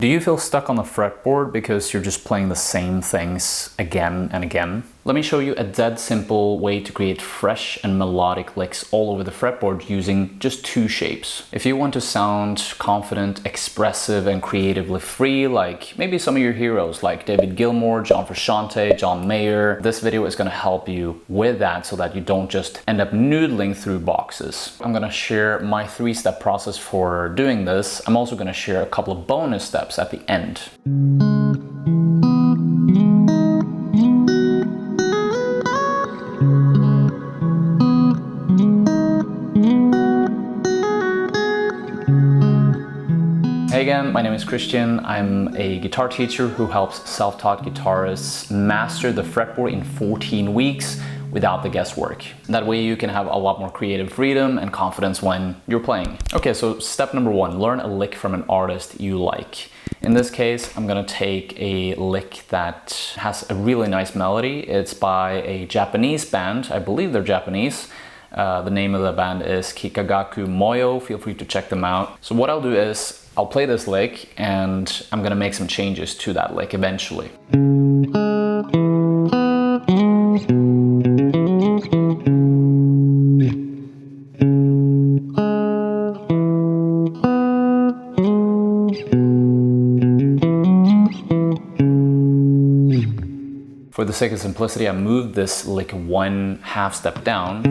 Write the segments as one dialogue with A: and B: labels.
A: Do you feel stuck on the fretboard because you're just playing the same things again and again? Let me show you a dead simple way to create fresh and melodic licks all over the fretboard using just two shapes. If you want to sound confident, expressive, and creatively free, like maybe some of your heroes like David Gilmour, John Frusciante, John Mayer, this video is going to help you with that so that you don't just end up noodling through boxes. I'm going to share my 3-step process for doing this. I'm also going to share a couple of bonus steps at the end. Hey again, my name is Christian. I'm a guitar teacher who helps self-taught guitarists master the fretboard in 14 weeks without the guesswork. That way you can have a lot more creative freedom and confidence when you're playing. Okay, so step number 1, learn a lick from an artist you like. In this case, I'm gonna take a lick that has a really nice melody. It's by a Japanese band. I believe they're Japanese. The name of the band is Kikagaku Moyo. Feel free to check them out. So what I'll do is I'll play this lick and I'm gonna make some changes to that lick eventually. For the sake of simplicity, I moved this lick 1/2 step down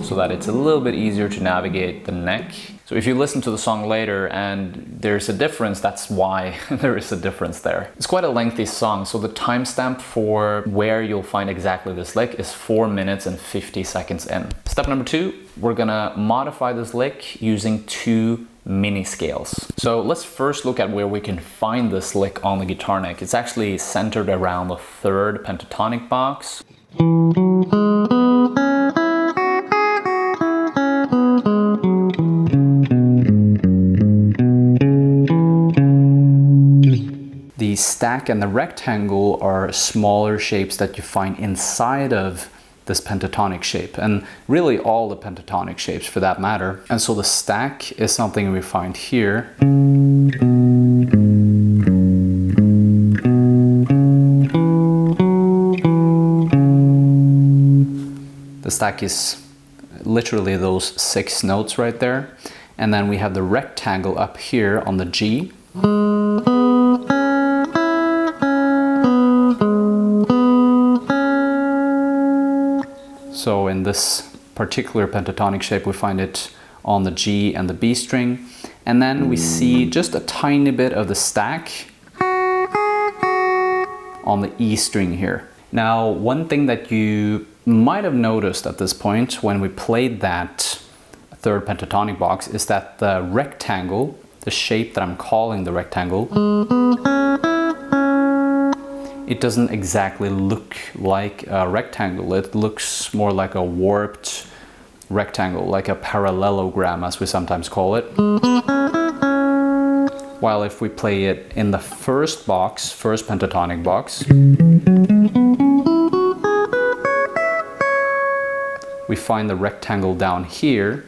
A: so that it's a little bit easier to navigate the neck. So if you listen to the song later and there's a difference, that's why there is a difference there. It's quite a lengthy song, so the timestamp for where you'll find exactly this lick is 4 minutes and 50 seconds in. Step number 2, we're gonna modify this lick using 2 mini scales. So let's first look at where we can find this lick on the guitar neck. It's actually centered around the 3rd pentatonic box. The stack and the rectangle are smaller shapes that you find inside of this pentatonic shape, and really all the pentatonic shapes for that matter. And so the stack is something we find here. The stack is literally those 6 notes right there. And then we have the rectangle up here on the G. So in this particular pentatonic shape, we find it on the G and the B string. And then we see just a tiny bit of the stack on the E string here. Now, one thing that you might have noticed at this point when we played that 3rd pentatonic box is that the rectangle, the shape that I'm calling the rectangle, it doesn't exactly look like a rectangle. It looks more like a warped rectangle, like a parallelogram as we sometimes call it. While if we play it in the 1st box, 1st pentatonic box, we find the rectangle down here.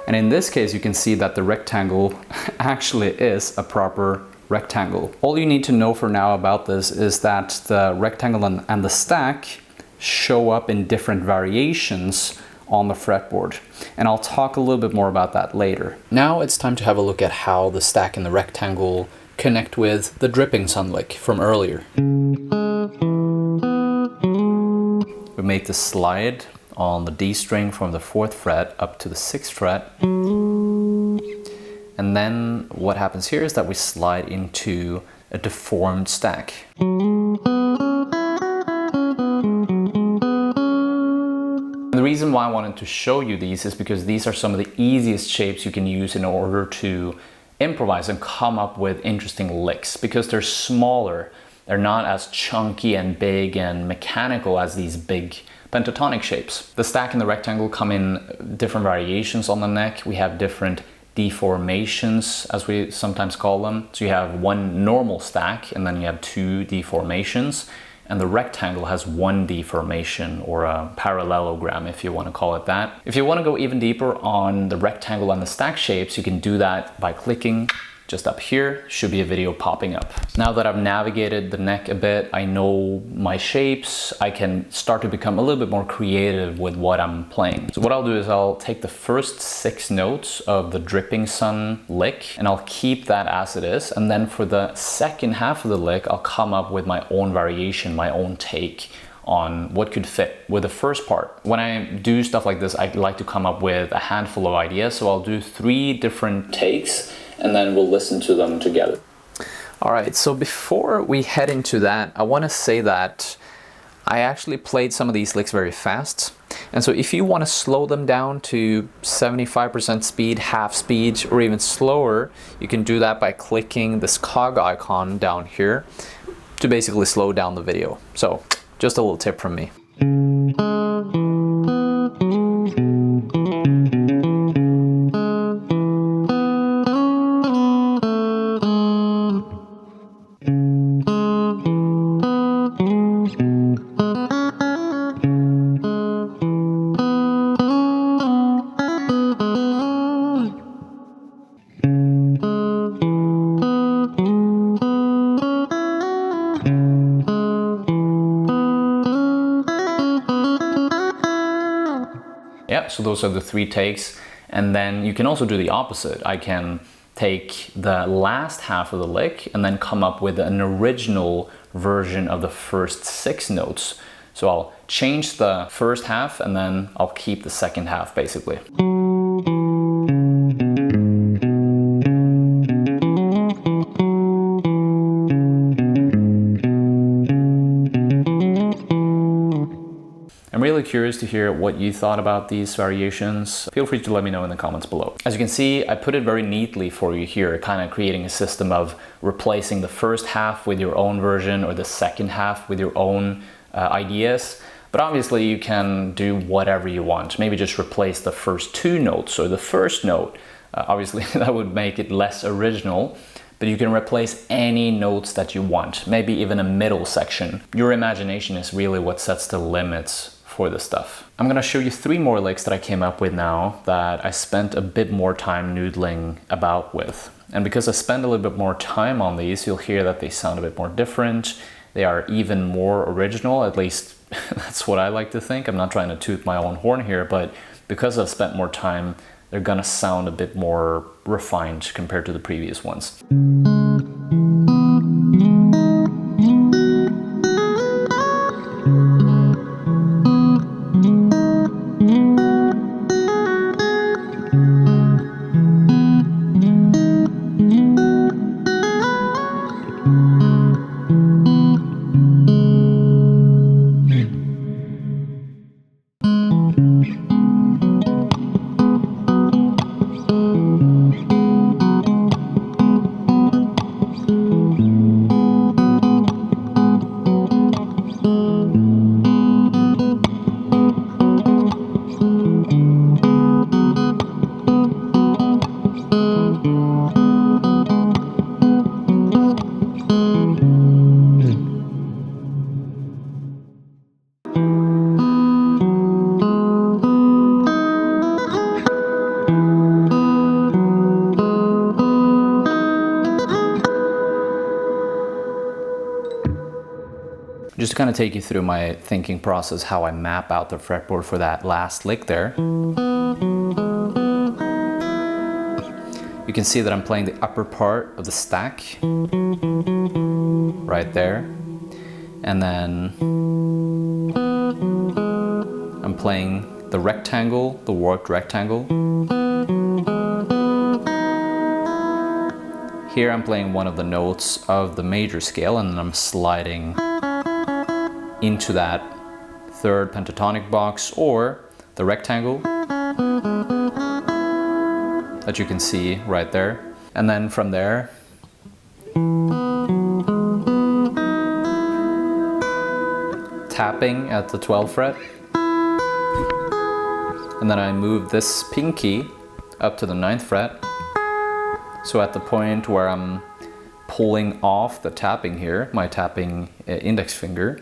A: And in this case, you can see that the rectangle actually is a proper rectangle. All you need to know for now about this is that the rectangle and the stack show up in different variations on the fretboard. And I'll talk a little bit more about that later. Now it's time to have a look at how the stack and the rectangle connect with the dripping sun lick from earlier. We made the slide on the D string from the 4th fret up to the 6th fret. And then what happens here is that we slide into a deformed stack. The reason why I wanted to show you these is because these are some of the easiest shapes you can use in order to improvise and come up with interesting licks, because they're smaller. They're not as chunky and big and mechanical as these big pentatonic shapes. The stack and the rectangle come in different variations on the neck. We have different deformations, as we sometimes call them. So you have one normal stack and then you have 2 deformations. and the rectangle has one deformation, or a parallelogram if you want to call it that. If you want to go even deeper on the rectangle and the stack shapes, you can do that by clicking just up here. Should be a video popping up. Now that I've navigated the neck a bit, I know my shapes, I can start to become a little bit more creative with what I'm playing. So what I'll do is I'll take the first 6 notes of the Dripping Sun lick and I'll keep that as it is. And then for the second half of the lick, I'll come up with my own variation, my own take on what could fit with the first part. When I do stuff like this, I like to come up with a handful of ideas. So I'll do 3 different takes and then we'll listen to them together. All right, so before we head into that, I want to say that I actually played some of these licks very fast. And so if you want to slow them down to 75% speed, half speed, or even slower, you can do that by clicking this cog icon down here to basically slow down the video. So just a little tip from me. Yeah, so those are the 3 takes. And then you can also do the opposite. I can take the last half of the lick and then come up with an original version of the first 6 notes. So I'll change the first half and then I'll keep the second half basically. I'm really curious to hear what you thought about these variations. Feel free to let me know in the comments below. As you can see, I put it very neatly for you here, kind of creating a system of replacing the first half with your own version or the second half with your own ideas. But obviously you can do whatever you want. Maybe just replace the first 2 notes or the first note. Obviously that would make it less original. But you can replace any notes that you want, maybe even a middle section. Your imagination is really what sets the limits for this stuff. I'm gonna show you 3 more licks that I came up with now that I spent a bit more time noodling about with. And because I spend a little bit more time on these, you'll hear that they sound a bit more different. They are even more original, at least that's what I like to think. I'm not trying to toot my own horn here, but because I've spent more time, they're gonna sound a bit more refined compared to the previous ones. Just to kind of take you through my thinking process, how I map out the fretboard for that last lick there. You can see that I'm playing the upper part of the stack, right there. And then I'm playing the rectangle, the warped rectangle. Here I'm playing one of the notes of the major scale and then I'm sliding into that 3rd pentatonic box or the rectangle that you can see right there. And then from there, tapping at the 12th fret. And then I move this pinky up to the 9th fret. So at the point where I'm pulling off the tapping here, my tapping index finger,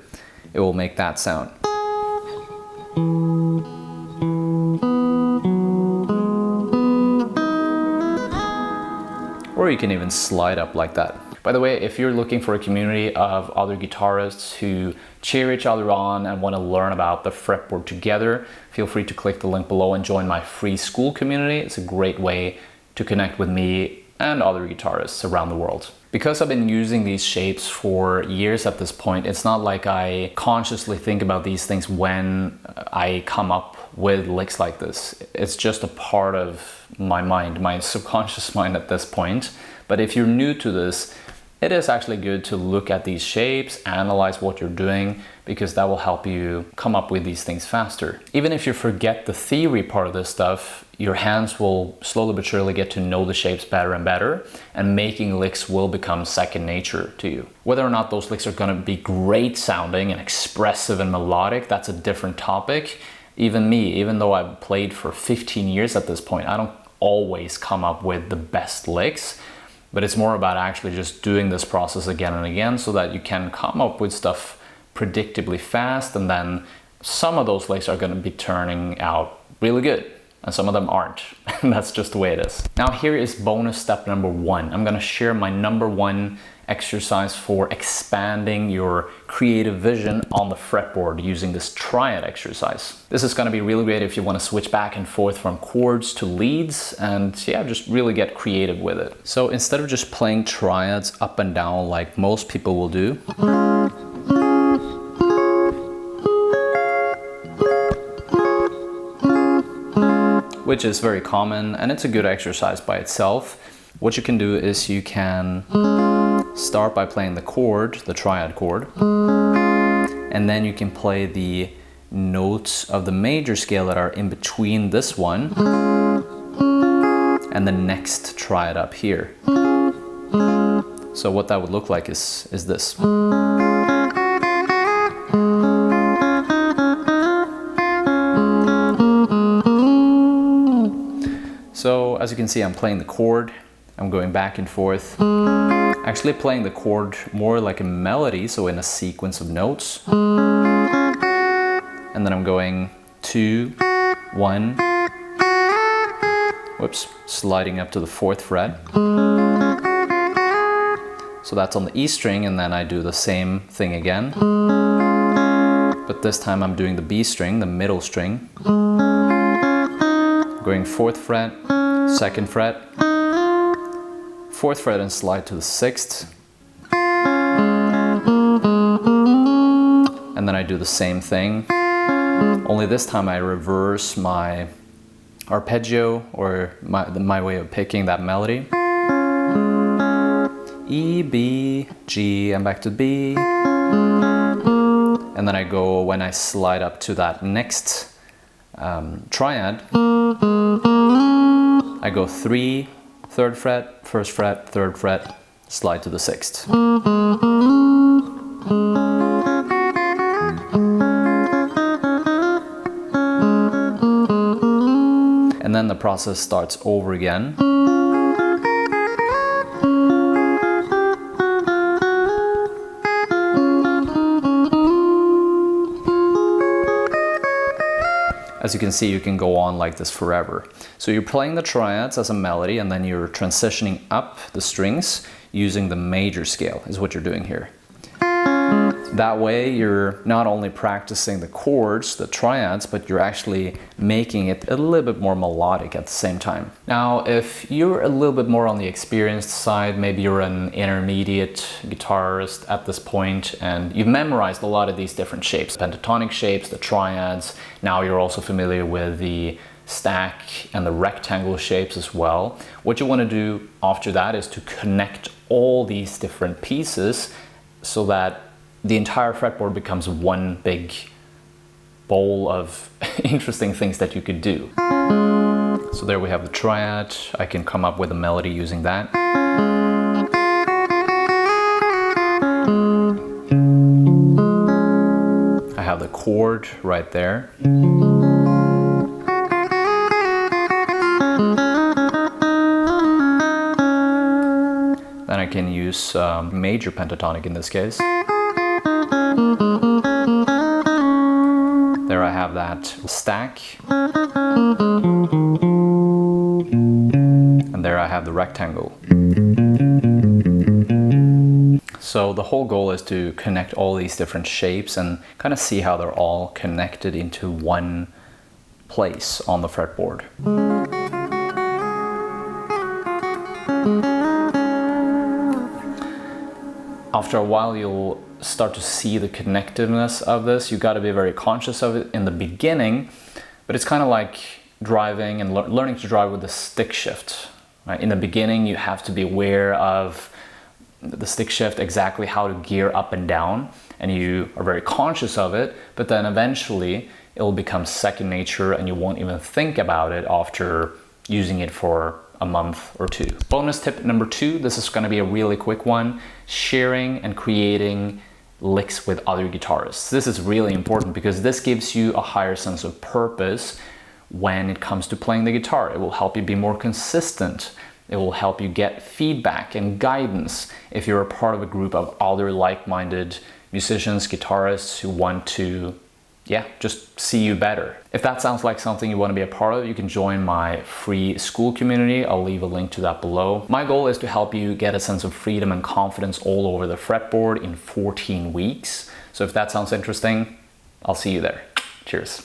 A: it will make that sound. Or you can even slide up like that. By the way, if you're looking for a community of other guitarists who cheer each other on and want to learn about the fretboard together, feel free to click the link below and join my free school community. It's a great way to connect with me and other guitarists around the world. Because I've been using these shapes for years at this point, it's not like I consciously think about these things when I come up with licks like this. It's just a part of my mind, my subconscious mind at this point. But if you're new to this, it is actually good to look at these shapes, analyze what you're doing, because that will help you come up with these things faster. Even if you forget the theory part of this stuff, your hands will slowly but surely get to know the shapes better and better, and making licks will become second nature to you. Whether or not those licks are gonna be great sounding and expressive and melodic, that's a different topic. Even me, even though I've played for 15 years at this point, I don't always come up with the best licks. But it's more about actually just doing this process again and again so that you can come up with stuff predictably fast, and then some of those licks are going to be turning out really good and some of them aren't. And that's just the way it is. Now here is bonus step number 1. I'm going to share my number 1 exercise for expanding your creative vision on the fretboard using this triad exercise. This is going to be really great if you want to switch back and forth from chords to leads and yeah, just really get creative with it. So instead of just playing triads up and down like most people will do, which is very common and it's a good exercise by itself, what you can do is you can start by playing the chord, the triad chord, and then you can play the notes of the major scale that are in between this one and the next triad up here. So what that would look like is this. So as you can see, I'm playing the chord, I'm going back and forth, actually playing the chord more like a melody, so in a sequence of notes. And then I'm going 2, 1, whoops, sliding up to the 4th fret. So that's on the E string, and then I do the same thing again. But this time I'm doing the B string, the middle string. Going 4th fret, 2nd fret, 4th fret and slide to the 6th. And then I do the same thing, only this time I reverse my arpeggio, or my way of picking that melody. E, B, G, and back to B. And then I go, when I slide up to that next triad, I go 3, 3rd fret, 1st fret, 3rd fret, slide to the 6th. And then the process starts over again. As you can see, you can go on like this forever. So you're playing the triads as a melody, and then you're transitioning up the strings using the major scale, is what you're doing here. That way, you're not only practicing the chords, the triads, but you're actually making it a little bit more melodic at the same time. Now, if you're a little bit more on the experienced side, maybe you're an intermediate guitarist at this point, and you've memorized a lot of these different shapes, pentatonic shapes, the triads. Now you're also familiar with the stack and the rectangle shapes as well. What you want to do after that is to connect all these different pieces so that the entire fretboard becomes one big bowl of interesting things that you could do. So there we have the triad. I can come up with a melody using that. I have the chord right there. Then I I can use major pentatonic in this case. There I have that stack. And there I have the rectangle. So the whole goal is to connect all these different shapes and kind of see how they're all connected into one place on the fretboard. After a while you'll start to see the connectiveness of this. You got to be very conscious of it in the beginning, but it's kind of like driving and learning to drive with the stick shift. Right? In the beginning you have to be aware of the stick shift, exactly how to gear up and down, and you are very conscious of it, but then eventually it will become second nature and you won't even think about it after using it for a month or two. Bonus tip number 2, this is going to be a really quick one, sharing and creating licks with other guitarists. This is really important because this gives you a higher sense of purpose when it comes to playing the guitar. It will help you be more consistent. It will help you get feedback and guidance if you're a part of a group of other like-minded musicians, guitarists who want to, just see you better. If that sounds like something you want to be a part of, you can join my free school community. I'll leave a link to that below. My goal is to help you get a sense of freedom and confidence all over the fretboard in 14 weeks. So if that sounds interesting, I'll see you there. Cheers.